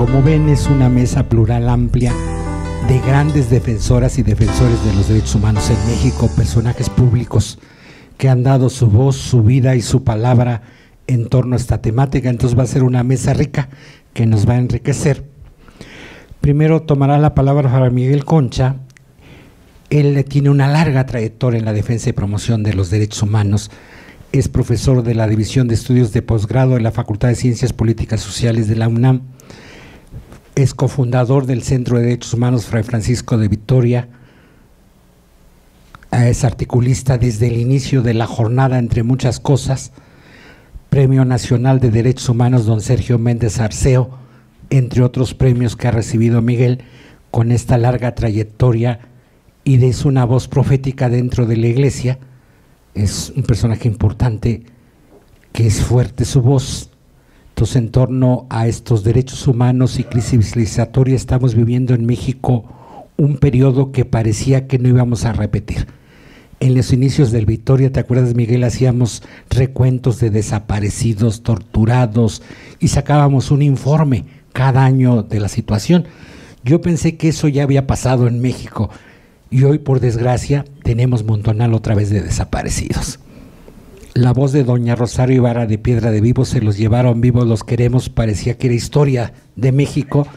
Como ven, es una mesa plural amplia de grandes defensoras y defensores de los derechos humanos en México, personajes públicos que han dado su voz, su vida y su palabra en torno a esta temática. Entonces va a ser una mesa rica que nos va a enriquecer. Primero tomará la palabra Juan Miguel Concha. Él tiene una larga trayectoria en la defensa y promoción de los derechos humanos. Es profesor de la División de Estudios de Posgrado de la Facultad de Ciencias Políticas Sociales de la UNAM. Es cofundador del Centro de Derechos Humanos Fray Francisco de Vitoria. Es articulista desde el inicio de la jornada, entre muchas cosas. Premio Nacional de Derechos Humanos don Sergio Méndez Arceo, entre otros premios que ha recibido Miguel con esta larga trayectoria, y es una voz profética dentro de la Iglesia. Es un personaje importante, que es fuerte su voz. Entonces, en torno a estos derechos humanos y crisis civilizatoria, estamos viviendo en México un periodo que parecía que no íbamos a repetir. En los inicios del Vitoria, ¿te acuerdas, Miguel? Hacíamos recuentos de desaparecidos, torturados, y sacábamos un informe cada año de la situación. Yo pensé que eso ya había pasado en México, y hoy, por desgracia, tenemos montonal otra vez de desaparecidos. La voz de doña Rosario Ibarra de Piedra de Vivo, se los llevaron vivos, los queremos, parecía que era historia de México,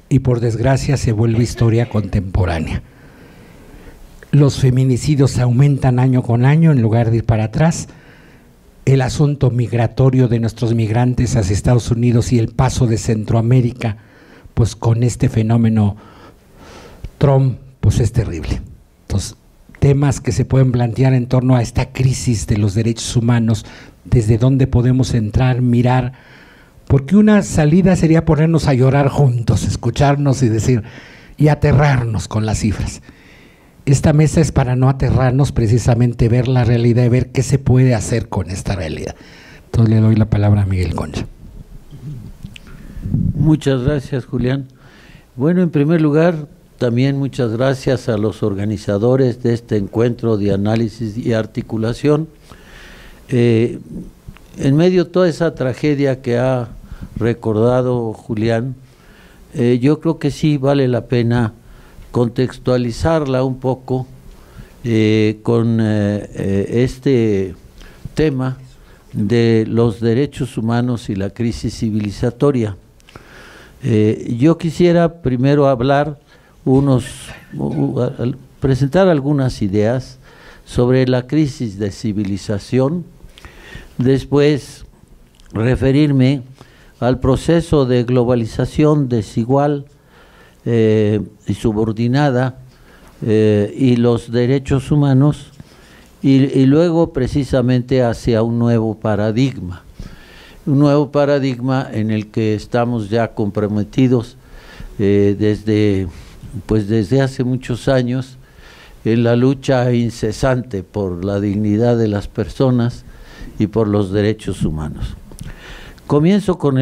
y por desgracia se vuelve historia contemporánea. Los feminicidios aumentan año con año en lugar de ir para atrás. El asunto migratorio de nuestros migrantes hacia Estados Unidos y el paso de Centroamérica, pues con este fenómeno Trump, pues es terrible. Entonces, temas que se pueden plantear en torno a esta crisis de los derechos humanos, desde dónde podemos entrar, mirar, porque una salida sería ponernos a llorar juntos, escucharnos y decir, y aterrarnos con las cifras. Esta mesa es para no aterrarnos, precisamente ver la realidad y ver qué se puede hacer con esta realidad. Entonces le doy la palabra a Miguel Concha. Muchas gracias, Julián. Bueno, en primer lugar, también muchas gracias a los organizadores de este encuentro de análisis y articulación. En medio de toda esa tragedia que ha recordado Julián, yo creo que sí vale la pena contextualizarla un poco con este tema de los derechos humanos y la crisis civilizatoria. Yo quisiera primero presentar algunas ideas sobre la crisis de civilización, después referirme al proceso de globalización desigual y subordinada y los derechos humanos, y luego precisamente hacia un nuevo paradigma en el que estamos ya comprometidos desde hace muchos años en la lucha incesante por la dignidad de las personas y por los derechos humanos. Comienzo con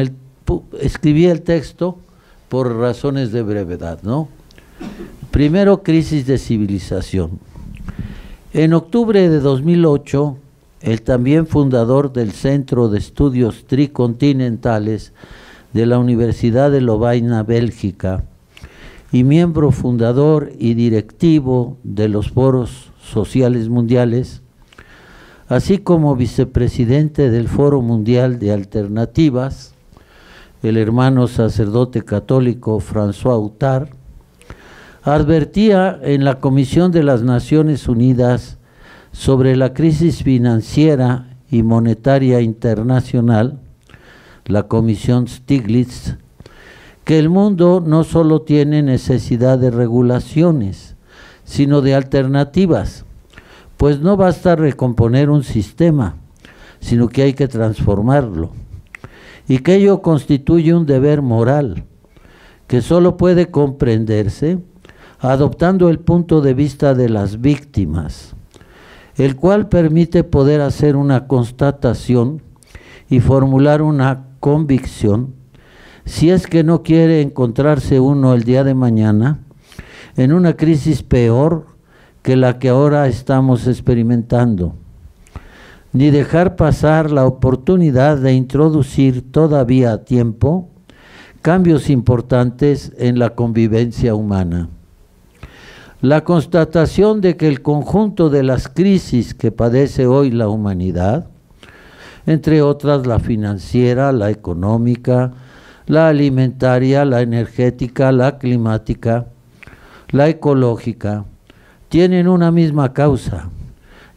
escribí el texto por razones de brevedad, ¿no? Primero, crisis de civilización. En octubre de 2008, el también fundador del Centro de Estudios Tricontinentales de la Universidad de Lovaina, Bélgica, y miembro fundador y directivo de los Foros Sociales Mundiales, así como vicepresidente del Foro Mundial de Alternativas, el hermano sacerdote católico François Outard, advertía en la Comisión de las Naciones Unidas sobre la crisis financiera y monetaria internacional, la Comisión Stiglitz, que el mundo no solo tiene necesidad de regulaciones, sino de alternativas, pues no basta recomponer un sistema, sino que hay que transformarlo, y que ello constituye un deber moral, que solo puede comprenderse adoptando el punto de vista de las víctimas, el cual permite poder hacer una constatación y formular una convicción, si es que no quiere encontrarse uno el día de mañana en una crisis peor que la que ahora estamos experimentando, ni dejar pasar la oportunidad de introducir todavía a tiempo cambios importantes en la convivencia humana. La constatación de que el conjunto de las crisis que padece hoy la humanidad, entre otras la financiera, la económica, la alimentaria, la energética, la climática, la ecológica, tienen una misma causa,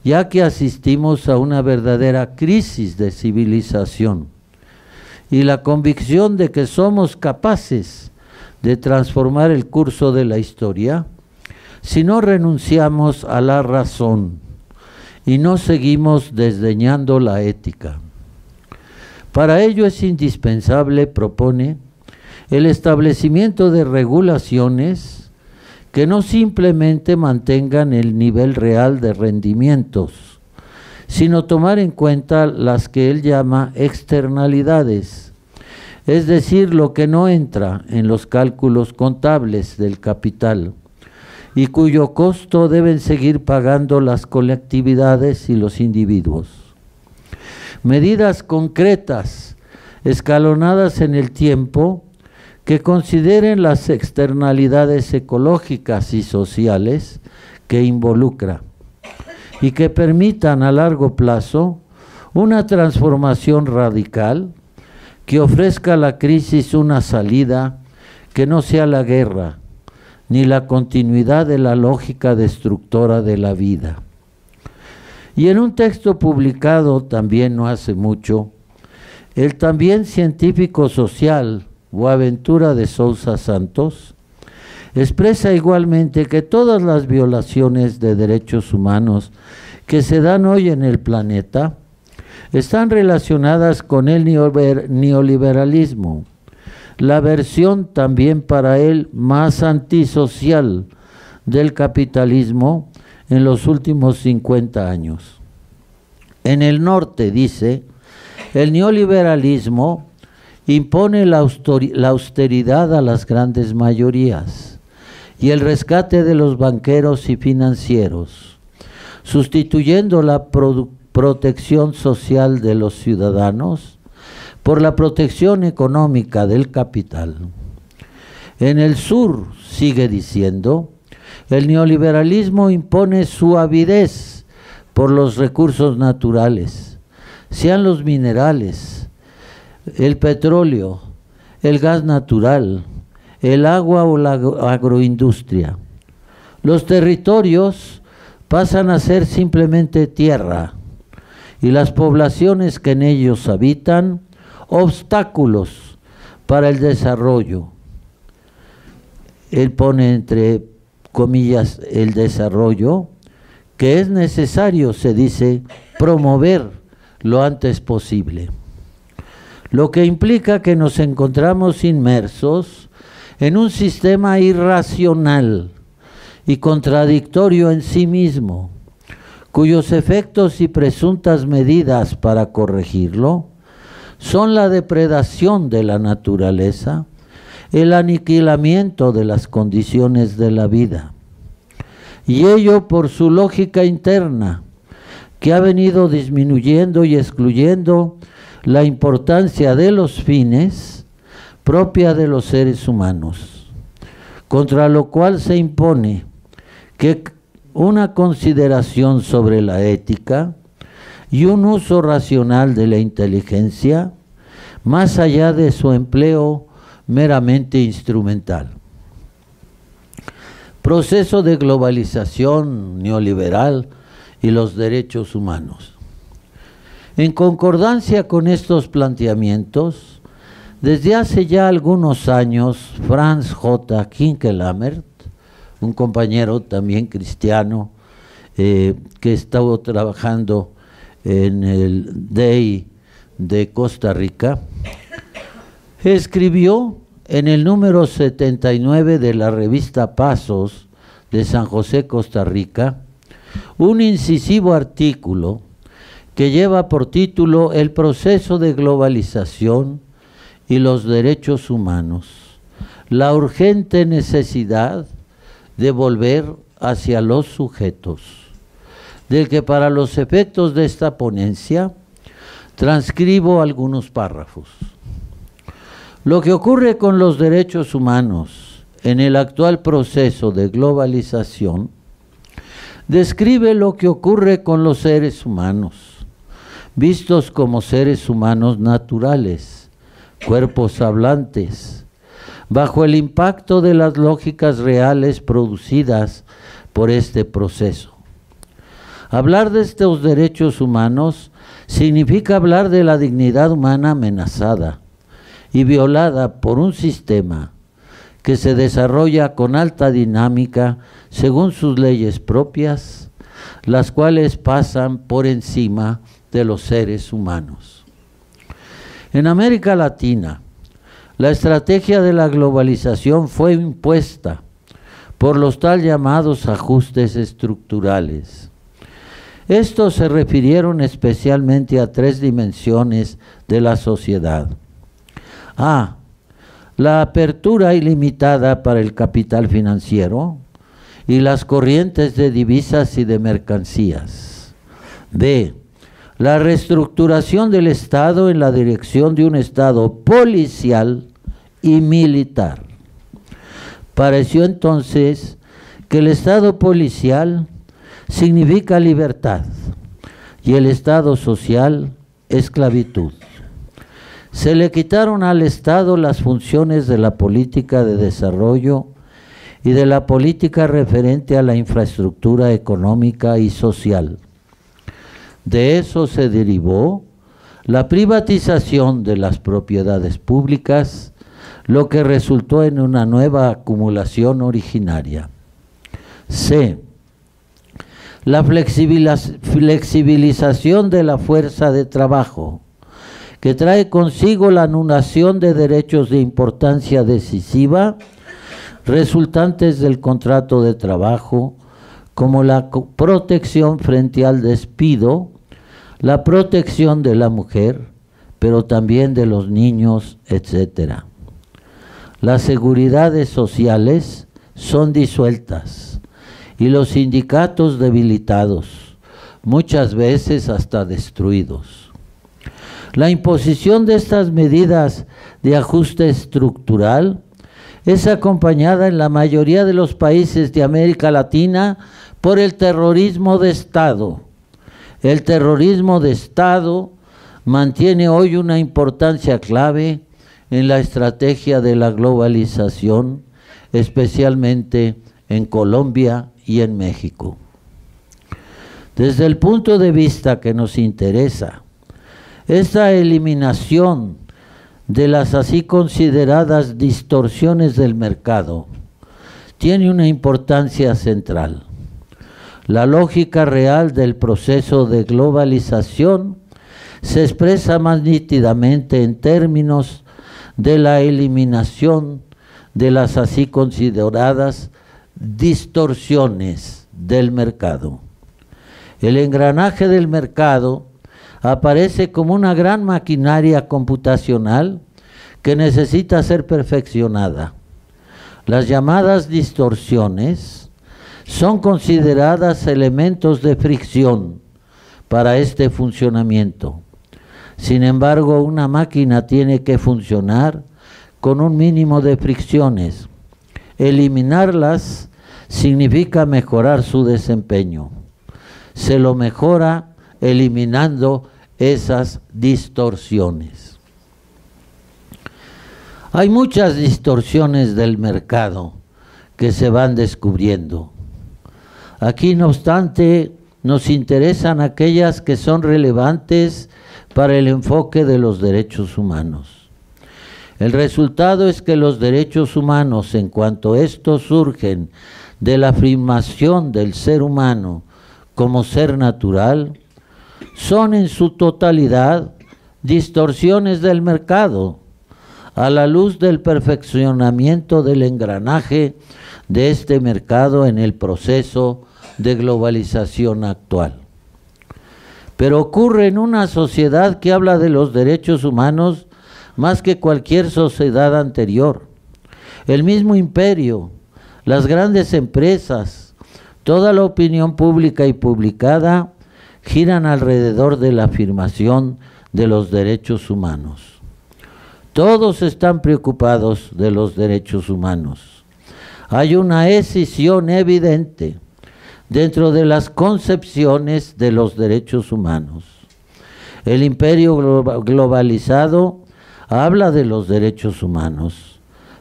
ya que asistimos a una verdadera crisis de civilización, y la convicción de que somos capaces de transformar el curso de la historia si no renunciamos a la razón y no seguimos desdeñando la ética. Para ello es indispensable, propone, el establecimiento de regulaciones que no simplemente mantengan el nivel real de rendimientos, sino tomar en cuenta las que él llama externalidades, es decir, lo que no entra en los cálculos contables del capital y cuyo costo deben seguir pagando las colectividades y los individuos. Medidas concretas, escalonadas en el tiempo, que consideren las externalidades ecológicas y sociales que involucra y que permitan a largo plazo una transformación radical que ofrezca a la crisis una salida que no sea la guerra, ni la continuidad de la lógica destructora de la vida. Y en un texto publicado también no hace mucho, el también científico social Boaventura de Sousa Santos expresa igualmente que todas las violaciones de derechos humanos que se dan hoy en el planeta están relacionadas con el neoliberalismo, la versión también para él más antisocial del capitalismo en los últimos 50 años. En el norte, dice, el neoliberalismo impone la austeridad a las grandes mayorías y el rescate de los banqueros y financieros, sustituyendo la protección social de los ciudadanos por la protección económica del capital. En el sur, sigue diciendo, el neoliberalismo impone su avidez por los recursos naturales, sean los minerales, el petróleo, el gas natural, el agua o la agroindustria. Los territorios pasan a ser simplemente tierra y las poblaciones que en ellos habitan, obstáculos para el desarrollo. Él pone entre comillas el desarrollo, que es necesario, se dice, promover lo antes posible. Lo que implica que nos encontramos inmersos en un sistema irracional y contradictorio en sí mismo, cuyos efectos y presuntas medidas para corregirlo son la depredación de la naturaleza, el aniquilamiento de las condiciones de la vida, y ello por su lógica interna, que ha venido disminuyendo y excluyendo la importancia de los fines propia de los seres humanos, contra lo cual se impone que una consideración sobre la ética y un uso racional de la inteligencia, más allá de su empleo meramente instrumental. Proceso de globalización neoliberal y los derechos humanos. En concordancia con estos planteamientos, desde hace ya algunos años, Franz J. Kinkelhammer, un compañero también cristiano que estaba trabajando en el DEI de Costa Rica, escribió en el número 79 de la revista Pasos de San José, Costa Rica, un incisivo artículo que lleva por título El proceso de globalización y los derechos humanos, la urgente necesidad de volver hacia los sujetos, del que para los efectos de esta ponencia transcribo algunos párrafos. Lo que ocurre con los derechos humanos en el actual proceso de globalización describe lo que ocurre con los seres humanos, vistos como seres humanos naturales, cuerpos hablantes, bajo el impacto de las lógicas reales producidas por este proceso. Hablar de estos derechos humanos significa hablar de la dignidad humana amenazada y violada por un sistema que se desarrolla con alta dinámica según sus leyes propias, las cuales pasan por encima de los seres humanos. En América Latina, la estrategia de la globalización fue impuesta por los tal llamados ajustes estructurales. Estos se refirieron especialmente a tres dimensiones de la sociedad. A. La apertura ilimitada para el capital financiero y las corrientes de divisas y de mercancías. B. La reestructuración del Estado en la dirección de un Estado policial y militar. Pareció entonces que el Estado policial significa libertad y el Estado social esclavitud. Se le quitaron al Estado las funciones de la política de desarrollo y de la política referente a la infraestructura económica y social. De eso se derivó la privatización de las propiedades públicas, lo que resultó en una nueva acumulación originaria. C. La flexibilización de la fuerza de trabajo, que trae consigo la anulación de derechos de importancia decisiva resultantes del contrato de trabajo, como la protección frente al despido, la protección de la mujer, pero también de los niños, etc. Las seguridades sociales son disueltas y los sindicatos debilitados, muchas veces hasta destruidos. La imposición de estas medidas de ajuste estructural es acompañada en la mayoría de los países de América Latina por el terrorismo de Estado. El terrorismo de Estado mantiene hoy una importancia clave en la estrategia de la globalización, especialmente en Colombia y en México. Desde el punto de vista que nos interesa, esta eliminación de las así consideradas distorsiones del mercado tiene una importancia central. La lógica real del proceso de globalización se expresa más nítidamente en términos de la eliminación de las así consideradas distorsiones del mercado. El engranaje del mercado aparece como una gran maquinaria computacional que necesita ser perfeccionada. Las llamadas distorsiones son consideradas elementos de fricción para este funcionamiento. Sin embargo, una máquina tiene que funcionar con un mínimo de fricciones. Eliminarlas significa mejorar su desempeño. Se lo mejora eliminando esas distorsiones. Hay muchas distorsiones del mercado que se van descubriendo. Aquí, no obstante, nos interesan aquellas que son relevantes para el enfoque de los derechos humanos. El resultado es que los derechos humanos, en cuanto estos surgen de la afirmación del ser humano como ser natural, son en su totalidad distorsiones del mercado, a la luz del perfeccionamiento del engranaje de este mercado en el proceso de globalización actual. Pero ocurre en una sociedad que habla de los derechos humanos más que cualquier sociedad anterior. El mismo imperio, las grandes empresas, toda la opinión pública y publicada giran alrededor de la afirmación de los derechos humanos. Todos están preocupados de los derechos humanos. Hay una escisión evidente dentro de las concepciones de los derechos humanos. El imperio globalizado habla de los derechos humanos,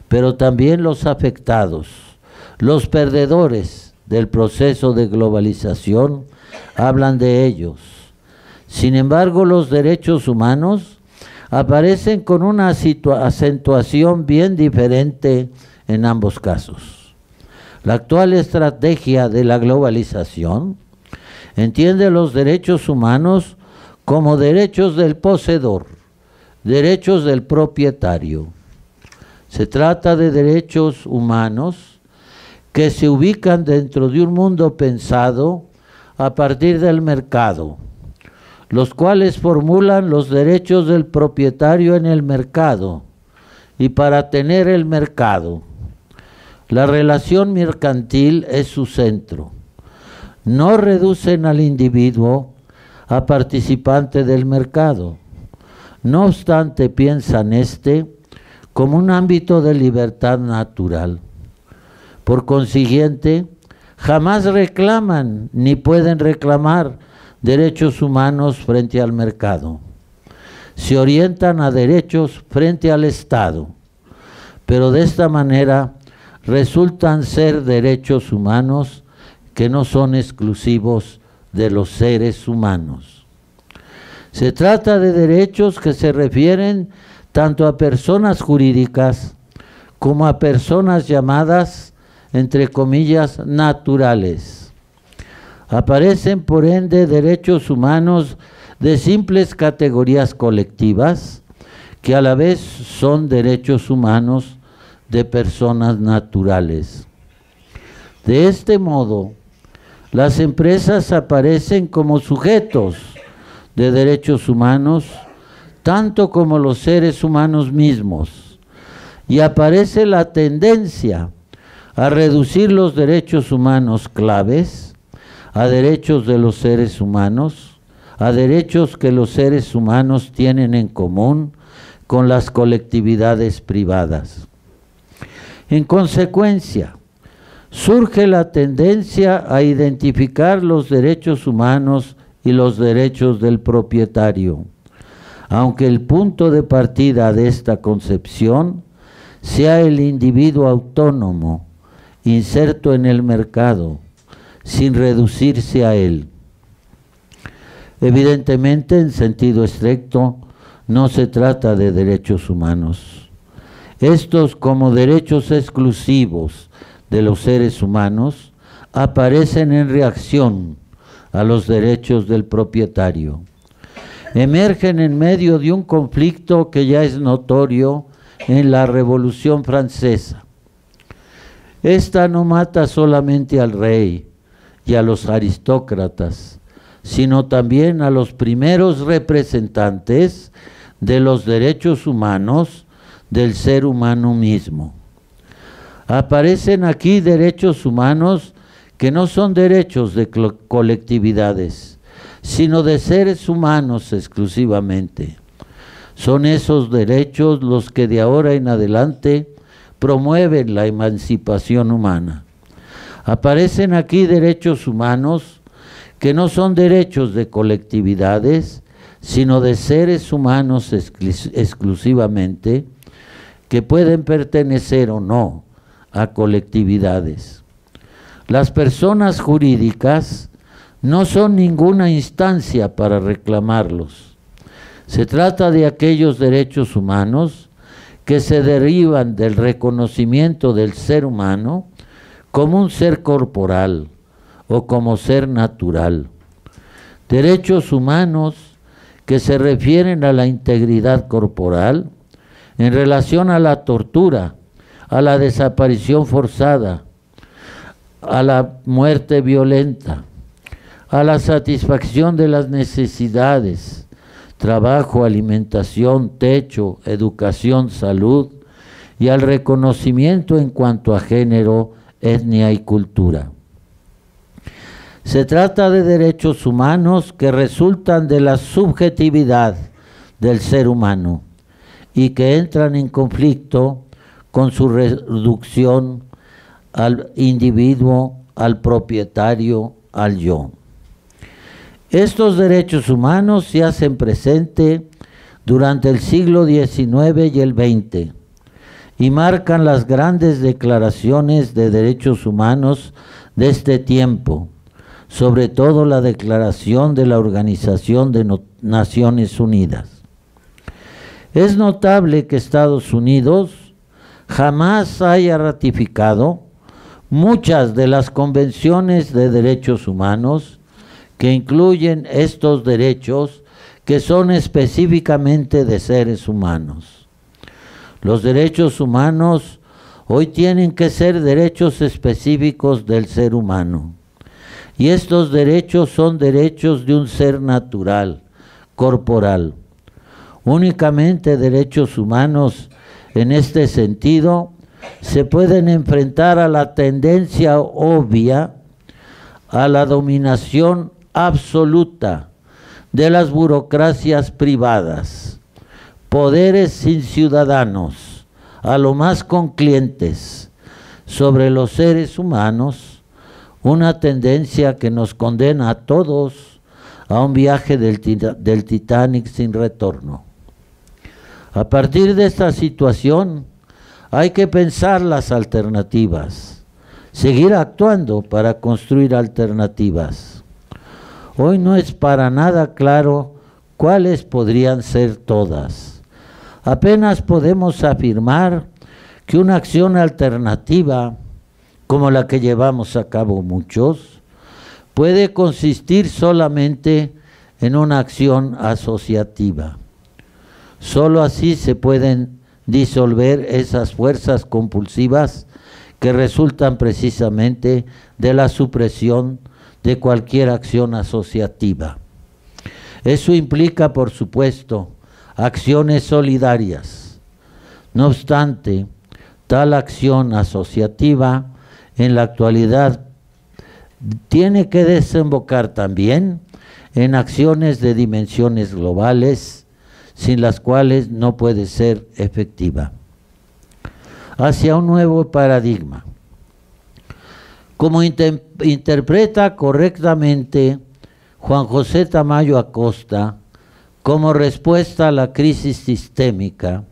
pero también los afectados, los perdedores del proceso de globalización, hablan de ellos. Sin embargo, los derechos humanos aparecen con una acentuación bien diferente en ambos casos. La actual estrategia de la globalización entiende los derechos humanos como derechos del poseedor, derechos del propietario. Se trata de derechos humanos que se ubican dentro de un mundo pensado a partir del mercado, los cuales formulan los derechos del propietario en el mercado y para tener el mercado. La relación mercantil es su centro. No reducen al individuo a participante del mercado. No obstante, piensan como un ámbito de libertad natural. Por consiguiente, jamás reclaman ni pueden reclamar derechos humanos frente al mercado. Se orientan a derechos frente al Estado, pero de esta manera resultan ser derechos humanos que no son exclusivos de los seres humanos. Se trata de derechos que se refieren tanto a personas jurídicas como a personas llamadas, entre comillas, naturales. Aparecen, por ende, derechos humanos de simples categorías colectivas, que a la vez son derechos humanos de personas naturales. De este modo, las empresas aparecen como sujetos de derechos humanos, tanto como los seres humanos mismos, y aparece la tendencia a reducir los derechos humanos claves a derechos de los seres humanos, a derechos que los seres humanos tienen en común con las colectividades privadas. En consecuencia, surge la tendencia a identificar los derechos humanos y los derechos del propietario, aunque el punto de partida de esta concepción sea el individuo autónomo, inserto en el mercado, sin reducirse a él. Evidentemente, en sentido estricto, no se trata de derechos humanos. Estos, como derechos exclusivos de los seres humanos, aparecen en reacción a los derechos del propietario. Emergen en medio de un conflicto que ya es notorio en la Revolución Francesa. Esta no mata solamente al rey y a los aristócratas, sino también a los primeros representantes de los derechos humanos del ser humano mismo. Aparecen aquí derechos humanos que no son derechos de colectividades, sino de seres humanos exclusivamente. Son esos derechos los que de ahora en adelante promueven la emancipación humana. Aparecen aquí derechos humanos que no son derechos de colectividades, sino de seres humanos exclusivamente, que pueden pertenecer o no a colectividades. Las personas jurídicas no son ninguna instancia para reclamarlos. Se trata de aquellos derechos humanos que se derivan del reconocimiento del ser humano como un ser corporal o como ser natural. Derechos humanos que se refieren a la integridad corporal en relación a la tortura, a la desaparición forzada, a la muerte violenta, a la satisfacción de las necesidades, trabajo, alimentación, techo, educación, salud, y al reconocimiento en cuanto a género, etnia y cultura. Se trata de derechos humanos que resultan de la subjetividad del ser humano y que entran en conflicto con su reducción al individuo, al propietario, al yo. Estos derechos humanos se hacen presente durante el siglo XIX y el XX y marcan las grandes declaraciones de derechos humanos de este tiempo, sobre todo la Declaración de la Organización de Naciones Unidas. Es notable que Estados Unidos jamás haya ratificado muchas de las convenciones de derechos humanos que incluyen estos derechos que son específicamente de seres humanos. Los derechos humanos hoy tienen que ser derechos específicos del ser humano. Y estos derechos son derechos de un ser natural, corporal. Únicamente derechos humanos en este sentido se pueden enfrentar a la tendencia obvia a la dominación absoluta de las burocracias privadas, poderes sin ciudadanos, a lo más conclientes sobre los seres humanos, una tendencia que nos condena a todos a un viaje del Titanic sin retorno. A partir de esta situación hay que pensar las alternativas, seguir actuando para construir alternativas. Hoy no es para nada claro cuáles podrían ser todas. Apenas podemos afirmar que una acción alternativa, como la que llevamos a cabo muchos, puede consistir solamente en una acción asociativa. Solo así se pueden disolver esas fuerzas compulsivas que resultan precisamente de la supresión de cualquier acción asociativa. Eso implica, por supuesto, acciones solidarias. No obstante, tal acción asociativa en la actualidad tiene que desembocar también en acciones de dimensiones globales, sin las cuales no puede ser efectiva. Hacia un nuevo paradigma. Como interpreta correctamente Juan José Tamayo Acosta, como respuesta a la crisis sistémica,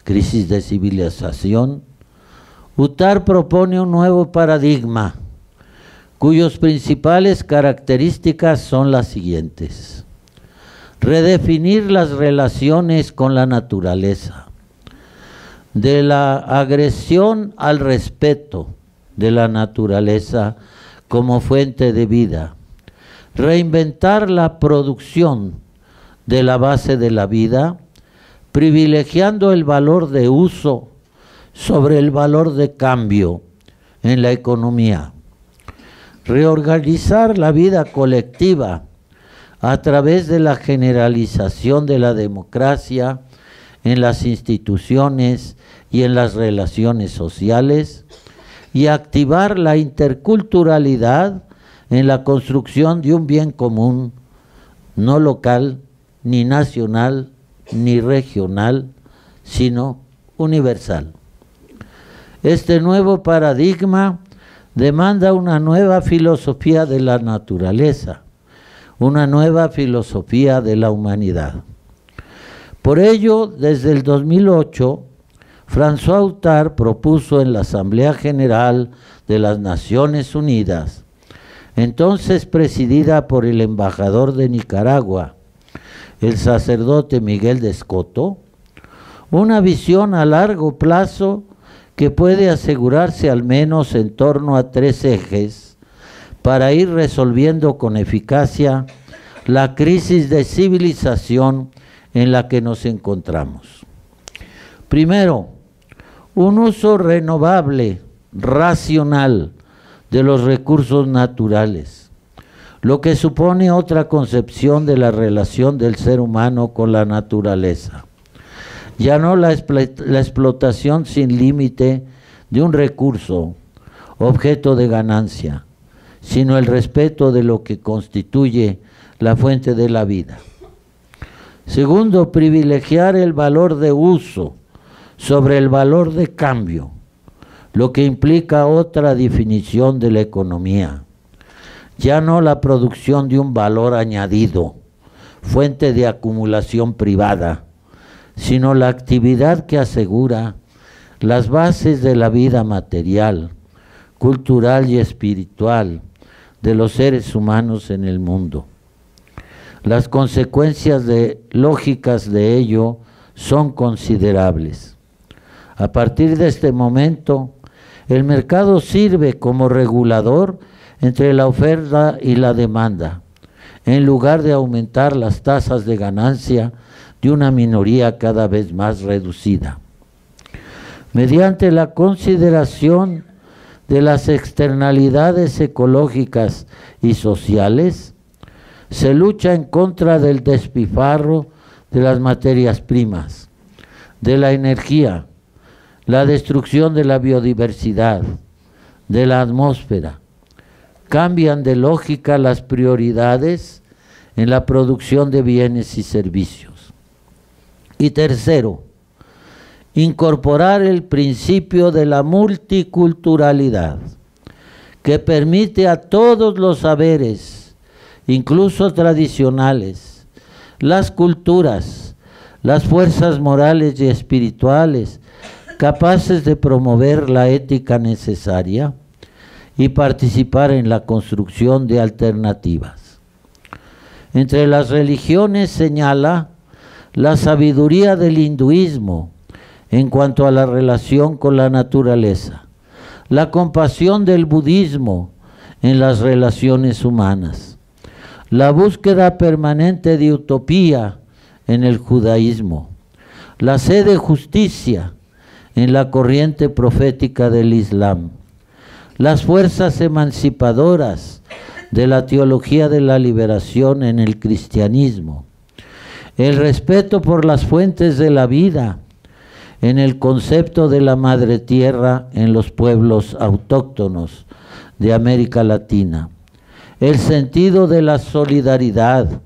crisis de civilización, UTAR propone un nuevo paradigma, cuyas principales características son las siguientes: redefinir las relaciones con la naturaleza, de la agresión al respeto de la naturaleza como fuente de vida, reinventar la producción de la base de la vida, privilegiando el valor de uso sobre el valor de cambio en la economía, reorganizar la vida colectiva a través de la generalización de la democracia en las instituciones y en las relaciones sociales, y activar la interculturalidad en la construcción de un bien común, no local, ni nacional, ni regional, sino universal. Este nuevo paradigma demanda una nueva filosofía de la naturaleza, una nueva filosofía de la humanidad. Por ello, desde el 2008, François Outard propuso en la Asamblea General de las Naciones Unidas, entonces presidida por el embajador de Nicaragua, el sacerdote Miguel de Escoto, una visión a largo plazo que puede asegurarse al menos en torno a 3 ejes para ir resolviendo con eficacia la crisis de civilización en la que nos encontramos. Primero, un uso renovable, racional, de los recursos naturales, lo que supone otra concepción de la relación del ser humano con la naturaleza. Ya no la explotación sin límite de un recurso, objeto de ganancia, sino el respeto de lo que constituye la fuente de la vida. Segundo, privilegiar el valor de uso sobre el valor de cambio, lo que implica otra definición de la economía. Ya no la producción de un valor añadido, fuente de acumulación privada, sino la actividad que asegura las bases de la vida material, cultural y espiritual de los seres humanos en el mundo. Las consecuencias lógicas de ello son considerables. A partir de este momento, el mercado sirve como regulador entre la oferta y la demanda, en lugar de aumentar las tasas de ganancia de una minoría cada vez más reducida. Mediante la consideración de las externalidades ecológicas y sociales, se lucha en contra del despilfarro de las materias primas, de la energía, la destrucción de la biodiversidad, de la atmósfera. Cambian de lógica las prioridades en la producción de bienes y servicios. Y tercero, incorporar el principio de la multiculturalidad, que permite a todos los saberes, incluso tradicionales, las culturas, las fuerzas morales y espirituales, capaces de promover la ética necesaria y participar en la construcción de alternativas. Entre las religiones señala la sabiduría del hinduismo en cuanto a la relación con la naturaleza, la compasión del budismo en las relaciones humanas, la búsqueda permanente de utopía en el judaísmo, la sed de justicia en la corriente profética del Islam, las fuerzas emancipadoras de la teología de la liberación en el cristianismo, el respeto por las fuentes de la vida en el concepto de la madre tierra en los pueblos autóctonos de América Latina, el sentido de la solidaridad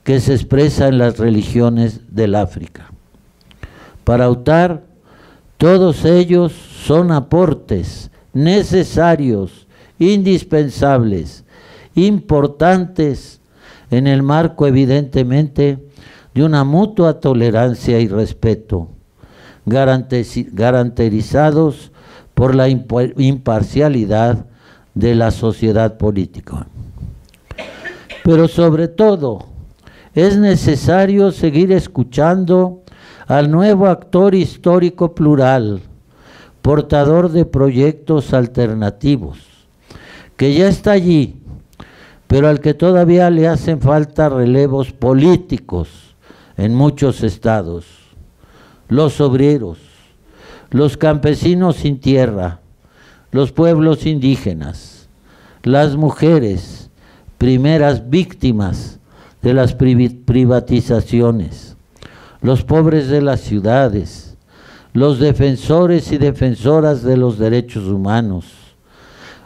que se expresa en las religiones del África. Para Autar, todos ellos son aportes necesarios, indispensables, importantes en el marco evidentemente de una mutua tolerancia y respeto, garantizados por la imparcialidad de la sociedad política. Pero sobre todo, es necesario seguir escuchando al nuevo actor histórico plural, portador de proyectos alternativos, que ya está allí, pero al que todavía le hacen falta relevos políticos en muchos estados. Los obreros, los campesinos sin tierra, los pueblos indígenas, las mujeres, primeras víctimas de las privatizaciones, los pobres de las ciudades, los defensores y defensoras de los derechos humanos,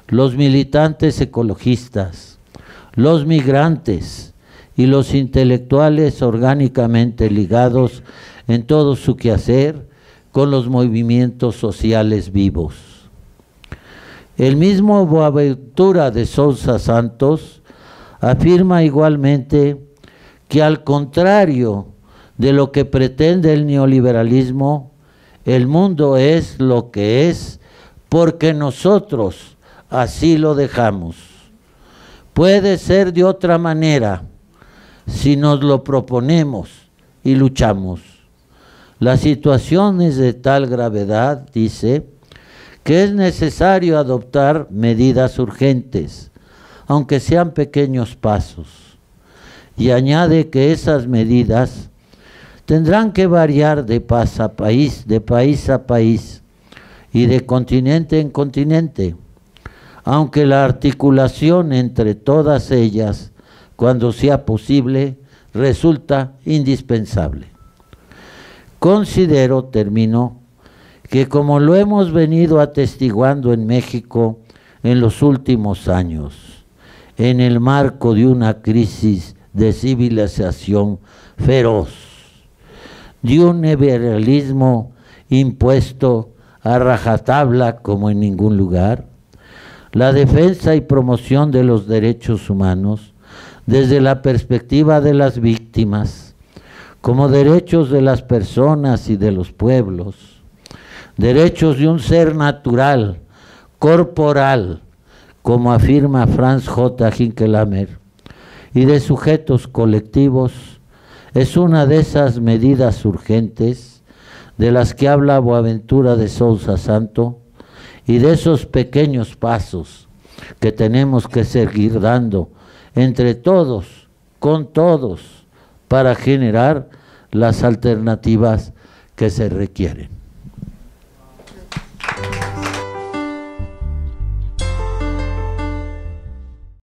los militantes ecologistas, los migrantes y los intelectuales orgánicamente ligados en todo su quehacer con los movimientos sociales vivos. El mismo Boaventura de Sousa Santos afirma igualmente que al contrario de lo que pretende el neoliberalismo, el mundo es lo que es porque nosotros así lo dejamos. Puede ser de otra manera si nos lo proponemos y luchamos. La situación es de tal gravedad, dice, que es necesario adoptar medidas urgentes, aunque sean pequeños pasos. Y añade que esas medidas tendrán que variar de país a país y de continente en continente, aunque la articulación entre todas ellas, cuando sea posible, resulta indispensable. Considero, termino, que como lo hemos venido atestiguando en México en los últimos años, en el marco de una crisis de civilización feroz, de un neoliberalismo impuesto a rajatabla como en ningún lugar, la defensa y promoción de los derechos humanos desde la perspectiva de las víctimas, como derechos de las personas y de los pueblos, derechos de un ser natural, corporal, como afirma Franz J. Hinckelhammer, y de sujetos colectivos, es una de esas medidas urgentes de las que habla Boaventura de Sousa Santo y de esos pequeños pasos que tenemos que seguir dando entre todos, con todos, para generar las alternativas que se requieren.